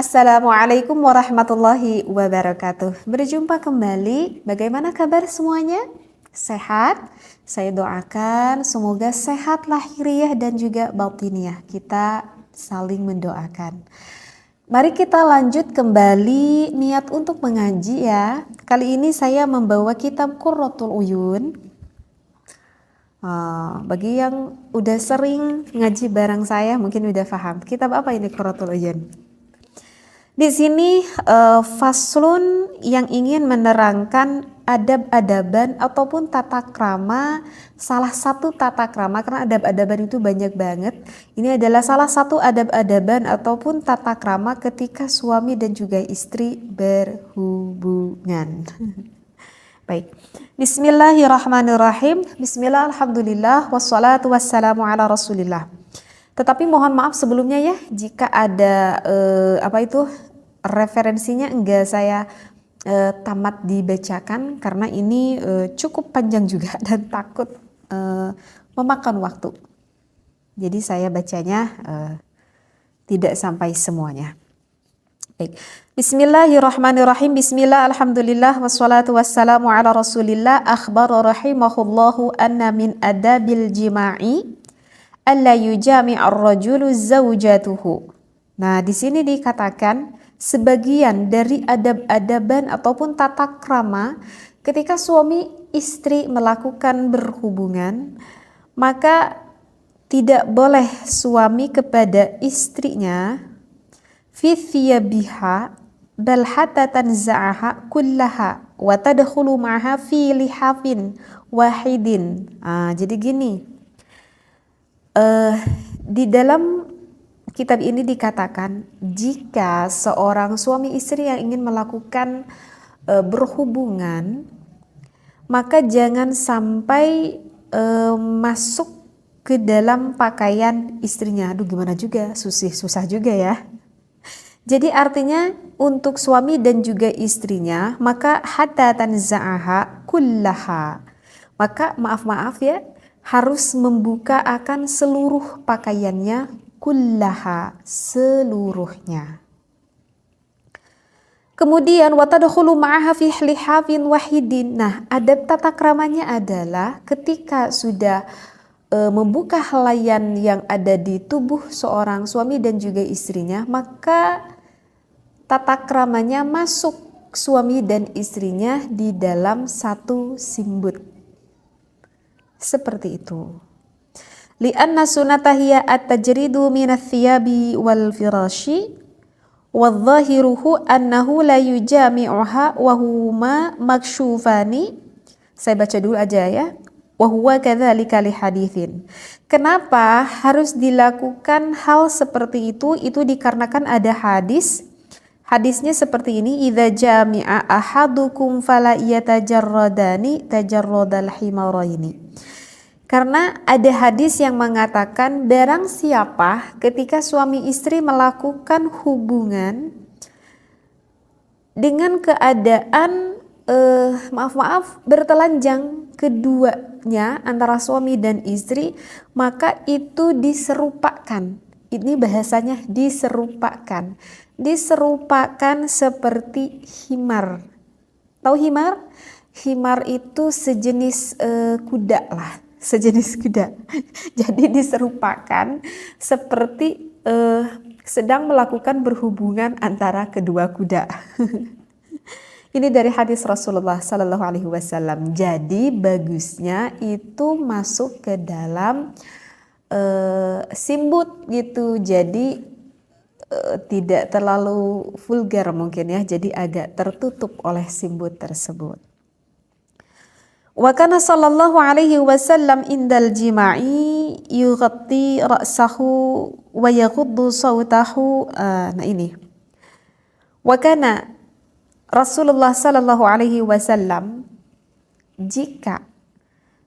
Assalamualaikum warahmatullahi wabarakatuh. Berjumpa kembali. Bagaimana kabar semuanya? Sehat? Saya doakan semoga sehat lahiriah dan juga batiniah. Kita saling mendoakan. Mari kita lanjut kembali niat untuk mengaji ya. Kali ini saya membawa kitab Qurratul Uyun. Bagi yang udah sering ngaji bareng saya mungkin udah paham. Kitab apa ini Qurratul Uyun? Di sini faslun yang ingin menerangkan adab-adaban ataupun tata krama, salah satu tata krama, karena adab-adaban itu banyak banget. Ini adalah salah satu adab-adaban ataupun tata krama ketika suami dan juga istri berhubungan. Baik, bismillahirrahmanirrahim. Bismillah, alhamdulillah, wassalatu wassalamu ala rasulillah. Tetapi mohon maaf sebelumnya ya, jika ada referensinya enggak saya tamat dibacakan karena ini cukup panjang juga dan takut memakan waktu. Jadi saya bacanya tidak sampai semuanya. Baik. Bismillahirrahmanirrahim. Bismillah, alhamdulillah, wassalatu wassalamu ala rasulillah. Akhbar rahimahullahu anna min adabil jima'i alla yujami'ar rajulu zawjatuhu. Nah, di sini dikatakan sebagian dari adab-adaban ataupun tata krama ketika suami istri melakukan berhubungan, maka tidak boleh suami kepada istrinya fi thiyabiha bal hatta tanza'aha kullaha wa tadkhulu ma'aha fi lihafin wahidin. Jadi gini, di dalam kitab ini dikatakan jika seorang suami istri yang ingin melakukan berhubungan, maka jangan sampai masuk ke dalam pakaian istrinya. Aduh, gimana juga, susah juga ya. Jadi artinya untuk suami dan juga istrinya, maka hatta tanza'aha kullaha, maka maaf ya, harus membuka akan seluruh pakaiannya, kullaha, seluruhnya. Kemudian watadkhulu ma'aha fi lihafin wahidin. Nah, adab tata kramanya adalah ketika sudah membuka helaian yang ada di tubuh seorang suami dan juga istrinya, maka tata kramanya masuk suami dan istrinya di dalam satu simbut. Seperti itu. Li'anna sunnata hiya at-tajridu minats thiyabi wal firashi wadh-dhahiruhu annahu la yujami'uha wa huma makshufani. Saya baca dulu aja ya. Wa huwa kadzalika li haditsin. Kenapa harus dilakukan hal seperti itu? Itu dikarenakan ada hadis. Hadisnya seperti ini, idza jami'a ahadukum fala yatajarradani tajarradal himaraini. Karena ada hadis yang mengatakan barang siapa ketika suami istri melakukan hubungan dengan keadaan bertelanjang keduanya antara suami dan istri, maka itu diserupakan. Ini bahasanya diserupakan. Diserupakan seperti himar. Tahu himar? Himar itu sejenis kuda lah. Sejenis kuda. Jadi diserupakan seperti sedang melakukan berhubungan antara kedua kuda. Ini dari hadis Rasulullah Sallallahu Alaihi Wasallam. Jadi bagusnya itu masuk ke dalam simbut gitu. Jadi tidak terlalu vulgar mungkin ya. Jadi agak tertutup oleh simbut tersebut. Wa kana sallallahu alaihi wasallam indal jima'i yughatti ra'sahu wa yaghuddu sawtahu. Nah ini. Wa kana Rasulullah sallallahu alaihi wasallam jika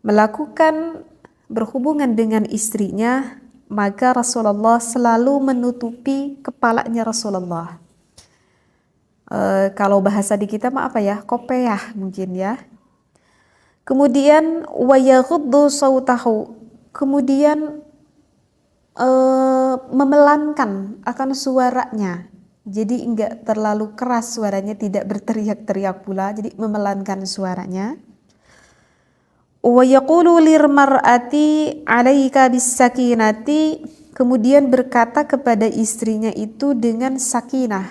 melakukan berhubungan dengan istrinya, maka Rasulullah selalu menutupi kepalanya Rasulullah. Kalau bahasa di kita mah apa ya? Kopiah mungkin ya. Kemudian wa yaghuddu sautahu, kemudian memelankan akan suaranya. Jadi enggak terlalu keras suaranya, tidak berteriak-teriak pula, jadi memelankan suaranya. Wa yaqulu lirmar'ati 'alaika bis-sakinati, kemudian berkata kepada istrinya itu dengan sakinah.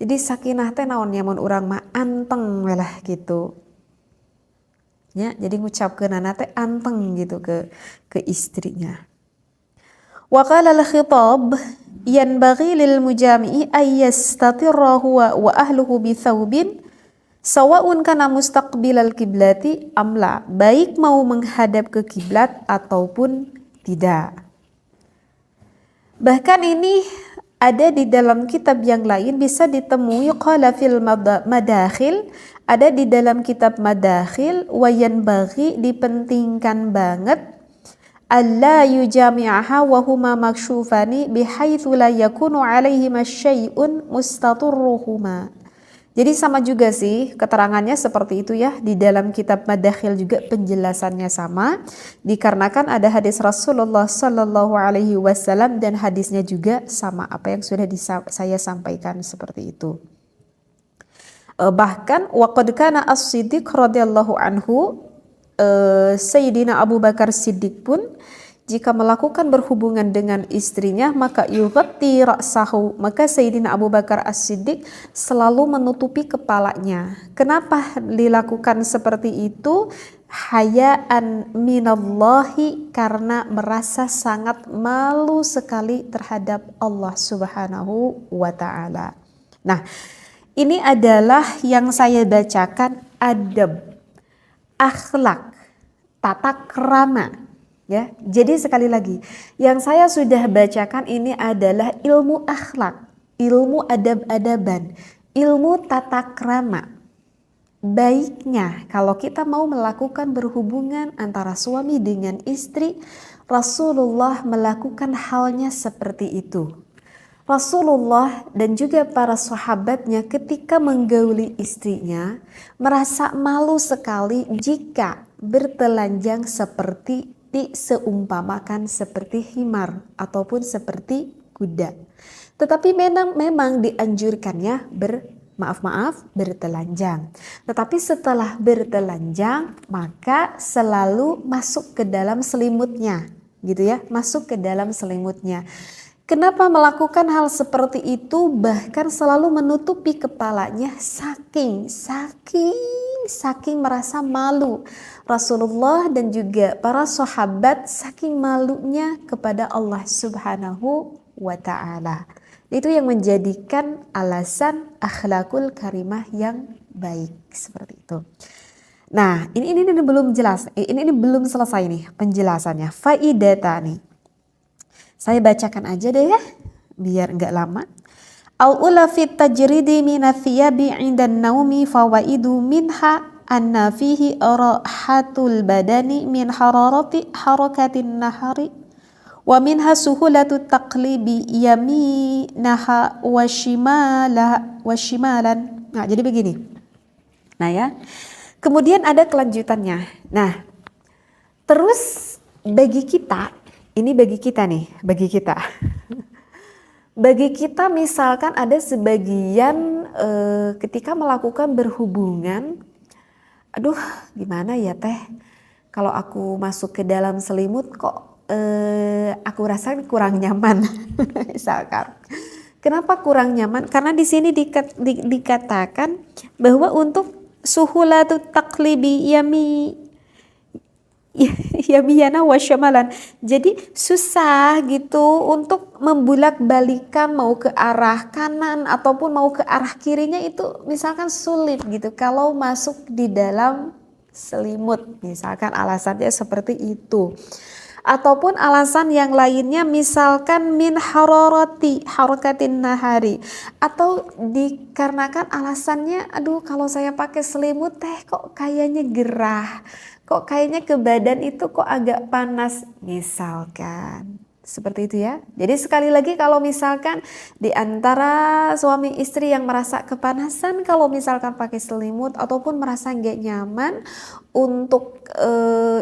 Jadi sakinah teh naon mun urang mah anteng lah gitu. Ya, jadi ngucapkeunana teh anteng gitu ke istrinya. Wa qala al-khitab yanbaghi lil mujami'i ay yastatirra huwa wa ahluhu bi thawbin sawa'un kana mustaqbilal kiblati amla, baik mau menghadap ke kiblat ataupun tidak. Bahkan ini ada di dalam kitab yang lain, bisa ditemui qala fil madakhil, ada di dalam kitab madakhil, wa yanbaghi, dipentingkan banget, alla yujami'aha wa huma maksyufani bihaitsu la yakunu alaihima syai'un mustaturruhuma. Jadi sama juga sih keterangannya seperti itu ya, di dalam kitab Madakhil juga penjelasannya sama, dikarenakan ada hadis Rasulullah Sallallahu Alaihi Wasallam dan hadisnya juga sama apa yang sudah saya sampaikan seperti itu. Bahkan waqad kana as-Siddiq radhiyallahu anhu, Sayyidina Abu Bakar Siddiq pun jika melakukan berhubungan dengan istrinya maka yughatti ra'sahu, maka Sayyidina Abu Bakar As-Siddiq selalu menutupi kepalanya. Kenapa dilakukan seperti itu? Hayaan minallahi, karena merasa sangat malu sekali terhadap Allah Subhanahu wa taala. Nah, ini adalah yang saya bacakan adab, akhlak, tata krama. Ya, jadi sekali lagi, yang saya sudah bacakan ini adalah ilmu akhlak, ilmu adab-adaban, ilmu tata krama. Baiknya kalau kita mau melakukan berhubungan antara suami dengan istri, Rasulullah melakukan halnya seperti itu. Rasulullah dan juga para sahabatnya ketika menggauli istrinya merasa malu sekali jika bertelanjang seperti diseumpamakan seperti himar ataupun seperti kuda. Tetapi memang dianjurkannya bertelanjang. Tetapi setelah bertelanjang maka selalu masuk ke dalam selimutnya, gitu ya, masuk ke dalam selimutnya. Kenapa melakukan hal seperti itu, bahkan selalu menutupi kepalanya saking merasa malu. Rasulullah dan juga para sahabat saking malunya kepada Allah Subhanahu wa taala. Itu yang menjadikan alasan akhlakul karimah yang baik seperti itu. Nah, ini belum jelas. Ini belum selesai nih penjelasannya. Faidatani. Saya bacakan aja deh ya, biar enggak lama. Al-ula fit tajridi minathiyabi 'indan naumi fawaidu minha anna fihi rahatul badani min harakatin nahari wa minha suhulatu taqlibi yaminaha wa shimalan. Nah, jadi begini. Nah ya. Kemudian ada kelanjutannya. Nah, terus bagi kita Bagi kita misalkan ada sebagian ketika melakukan berhubungan, aduh gimana ya teh, kalau aku masuk ke dalam selimut kok aku rasa kurang nyaman. Misalkan. Kenapa kurang nyaman? Karena di sini dikatakan bahwa untuk suhulatut taqlibi yamiyana wasyamalan. Jadi susah gitu untuk membulak-balikan mau ke arah kanan ataupun mau ke arah kirinya, itu misalkan sulit gitu kalau masuk di dalam selimut, misalkan alasannya seperti itu. Ataupun alasan yang lainnya misalkan min harakatin nahari, atau dikarenakan alasannya aduh kalau saya pakai selimut teh kok kayaknya gerah, kok kayaknya ke badan itu kok agak panas misalkan. Seperti itu ya. Jadi sekali lagi kalau misalkan di antara suami istri yang merasa kepanasan kalau misalkan pakai selimut ataupun merasa nggak nyaman untuk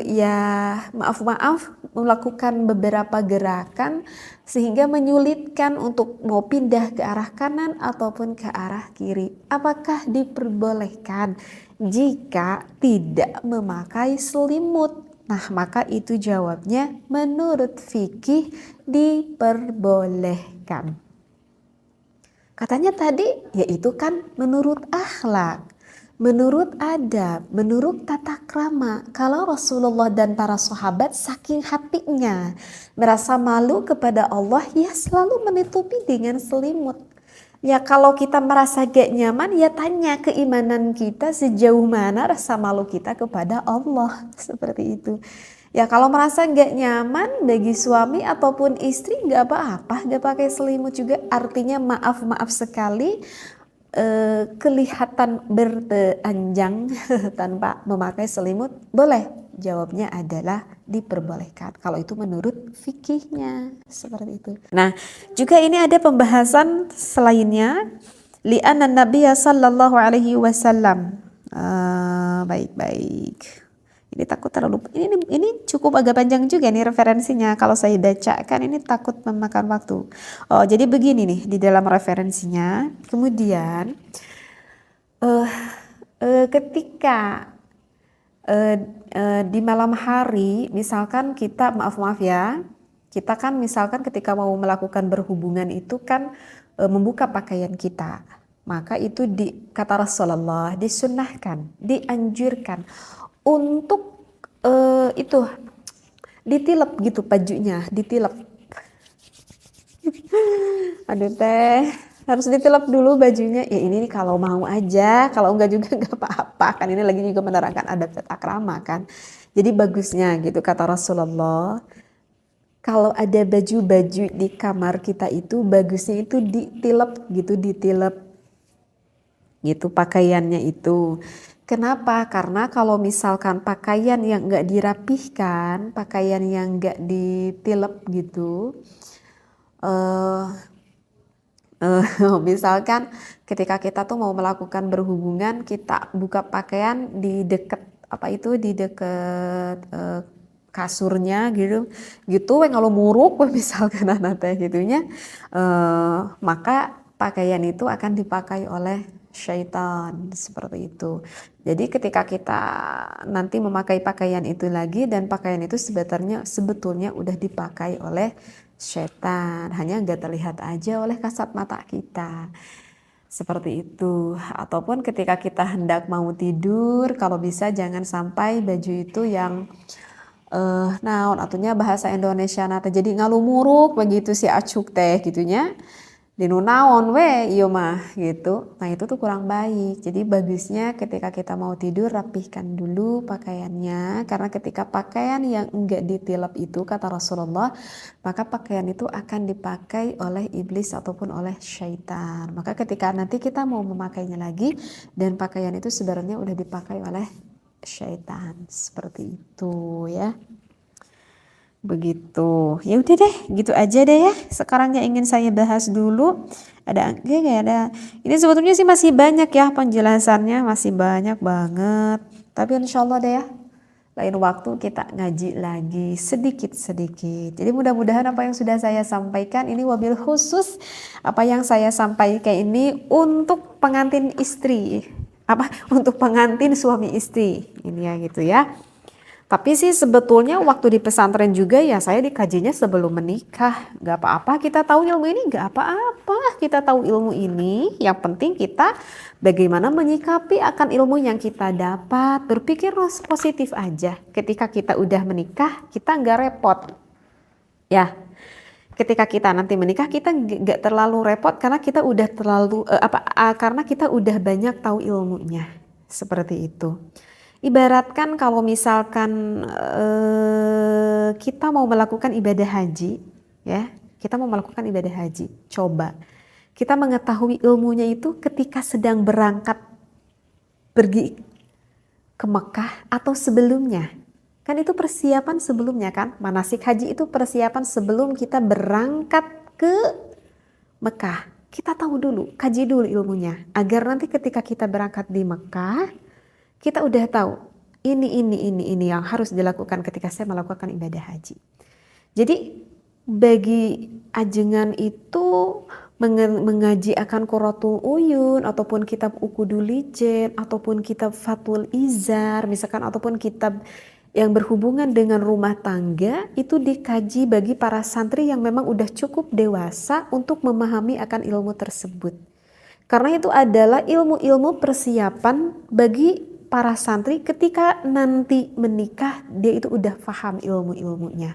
ya maaf-maaf melakukan beberapa gerakan sehingga menyulitkan untuk mau pindah ke arah kanan ataupun ke arah kiri. Apakah diperbolehkan jika tidak memakai selimut? Nah, maka itu jawabnya menurut fikih diperbolehkan. Katanya tadi, yaitu kan menurut akhlak, menurut adab, menurut tata krama. Kalau Rasulullah dan para sahabat saking hatinya merasa malu kepada Allah, ya selalu menutupi dengan selimut. Ya kalau kita merasa gak nyaman, ya tanya keimanan kita sejauh mana rasa malu kita kepada Allah. Seperti itu. Ya kalau merasa gak nyaman bagi suami ataupun istri gak apa-apa, gak pakai selimut juga. Artinya maaf-maaf sekali kelihatan bertelanjang tanpa memakai selimut, boleh. Jawabnya adalah diperbolehkan. Kalau itu menurut fikihnya seperti itu. Nah, juga ini ada pembahasan selainnya. Li'anna Nabiya sallallahu alaihi wasallam. Baik. Ini takut terlalu ini cukup agak panjang juga nih referensinya. Kalau saya bacakan ini takut memakan waktu. Oh, jadi begini nih di dalam referensinya. Kemudian ketika di malam hari, misalkan kita maaf ya, kita kan misalkan ketika mau melakukan berhubungan itu kan membuka pakaian kita, maka itu kata Rasulullah disunnahkan, dianjurkan untuk itu ditilep gitu bajunya, ditilep. Aduh teh, harus ditilep dulu bajunya. Ya ini kalau mau aja, kalau enggak juga enggak apa-apa kan. Ini lagi juga menerangkan adab tata krama kan. Jadi bagusnya gitu kata Rasulullah. Kalau ada baju-baju di kamar kita itu bagusnya itu ditilep gitu, ditilep gitu pakaiannya itu. Kenapa? Karena kalau misalkan pakaian yang enggak dirapihkan, pakaian yang enggak ditilep gitu, misalkan ketika kita tuh mau melakukan berhubungan, kita buka pakaian di deket kasurnya gitu kalau muruk misalkan teh gitunya, maka pakaian itu akan dipakai oleh syaitan seperti itu. Jadi ketika kita nanti memakai pakaian itu lagi dan pakaian itu sebetulnya udah dipakai oleh syaitan, hanya nggak terlihat aja oleh kasat mata kita. Seperti itu. Ataupun ketika kita hendak mau tidur, kalau bisa jangan sampai baju itu yang naon atunya bahasa Indonesia nate jadi ngalumuruk begitu si acuk teh gitunya. Dinu naon we iya mah gitu. Nah itu tuh kurang baik. Jadi bagusnya ketika kita mau tidur rapihkan dulu pakaiannya. Karena ketika pakaian yang enggak ditilep itu kata Rasulullah, maka pakaian itu akan dipakai oleh iblis ataupun oleh syaitan. Maka ketika nanti kita mau memakainya lagi dan pakaian itu sebenarnya udah dipakai oleh syaitan. Seperti itu ya. Begitu. Ya udah deh, gitu aja deh ya. Sekarang yang ingin saya bahas dulu ada. Ini sebetulnya sih masih banyak ya penjelasannya, masih banyak banget. Tapi insya Allah deh ya. Lain waktu kita ngaji lagi sedikit-sedikit. Jadi mudah-mudahan apa yang sudah saya sampaikan ini wabil khusus apa yang saya sampaikan ini untuk pengantin istri. Untuk pengantin suami istri. Ini ya gitu ya. Tapi sih sebetulnya waktu di pesantren juga ya saya dikajinya sebelum menikah. Gak apa-apa kita tahu ilmu ini, gak apa-apa kita tahu ilmu ini. Yang penting kita bagaimana menyikapi akan ilmu yang kita dapat. Berpikir positif aja. Ketika kita udah menikah kita gak repot. Ya, ketika kita nanti menikah kita gak terlalu repot karena kita udah karena kita udah banyak tahu ilmunya. Seperti itu. Ibaratkan kalau misalkan kita mau melakukan ibadah haji, ya, kita mau melakukan ibadah haji, coba kita mengetahui ilmunya itu ketika sedang berangkat pergi ke Mekah atau sebelumnya. Kan itu persiapan sebelumnya kan, manasik haji itu persiapan sebelum kita berangkat ke Mekah. Kita tahu dulu, kaji dulu ilmunya, agar nanti ketika kita berangkat di Mekah, kita udah tahu ini yang harus dilakukan ketika saya melakukan ibadah haji. Jadi bagi ajengan itu mengaji akan Qurratul Uyun ataupun kitab Uqudul Lijen ataupun kitab Fathul Izar misalkan ataupun kitab yang berhubungan dengan rumah tangga itu dikaji bagi para santri yang memang udah cukup dewasa untuk memahami akan ilmu tersebut. Karena itu adalah ilmu-ilmu persiapan bagi para santri ketika nanti menikah, dia itu udah paham ilmu-ilmunya.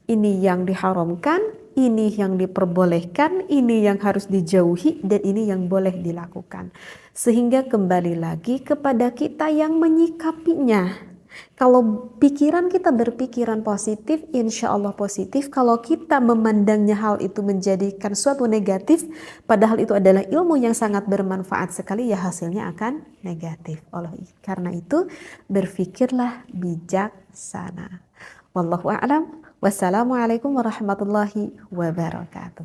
Ini yang diharamkan, ini yang diperbolehkan, ini yang harus dijauhi, dan ini yang boleh dilakukan. Sehingga kembali lagi kepada kita yang menyikapinya. Kalau pikiran kita berpikiran positif, insya Allah positif. Kalau kita memandangnya hal itu menjadikan suatu negatif, padahal itu adalah ilmu yang sangat bermanfaat sekali, ya hasilnya akan negatif. Karena itu berpikirlah bijaksana. Wallahu a'lam. Wassalamualaikum warahmatullahi wabarakatuh.